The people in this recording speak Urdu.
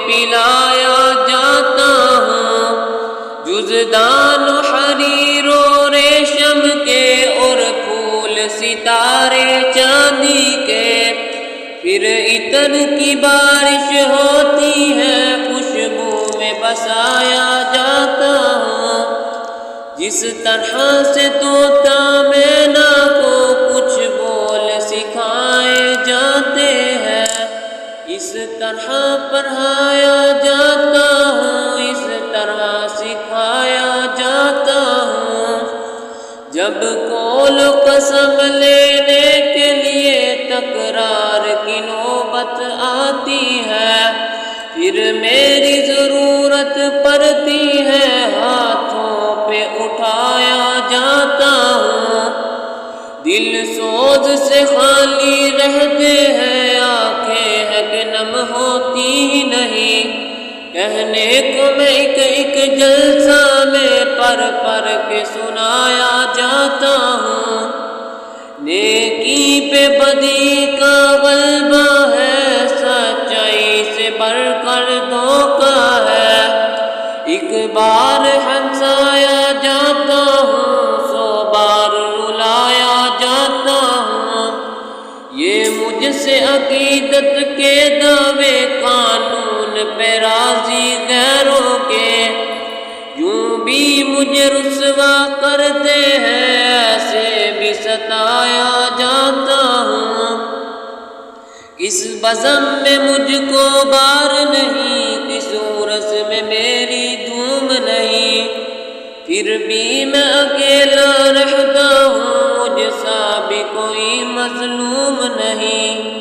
پلایا جاتا ہوں، جزدان و حریر و ریشم کے اور پھول ستارے چاندی کے، پھر عطر کی بارش ہوتی ہے، خوشبو میں بسایا جاتا ہوں، جس طرح سے طوطا مینا کو کچھ بول سکھائے جاتے ہیں، اس طرح پڑھایا جاتا ہوں، اس طرح سکھایا جاتا ہوں۔ جب قول و قسم لینے کے لیے تکرار کی نوبت آتی ہے، پھر میری ضرورت پڑتی ہے، ہاتھوں پہ اٹھایا جاتا ہوں۔ دل سوز سے خالی رہتے ہیں، آنکھیں ہے کہ نم ہوتی ہی نہیں، کہنے کو میں ایک جلسہ میں پڑھ کے سنایا جاتا ہوں۔ نیکی پہ بدی کا غلبہ ہے، سچائی سے بڑھ کر دھوکہ ہے، ایک بار ہنسایا جاتا ہوں، 100 بار رلایا جاتا ہوں۔ یہ مجھ سے عقیدت کے دعوے قانون پہ راضی غیروں کے، یوں بھی مجھے رسوا کرتے ہیں، ایسے بھی ستایا جاتا ہوں۔ اس بزم میں مجھ کو بار نہیں، کس عرس میں میری دھوم نہیں، پھر بھی میں اکیلا رہتا ہوں، مجھ سا بھی کوئی مظلوم نہیں۔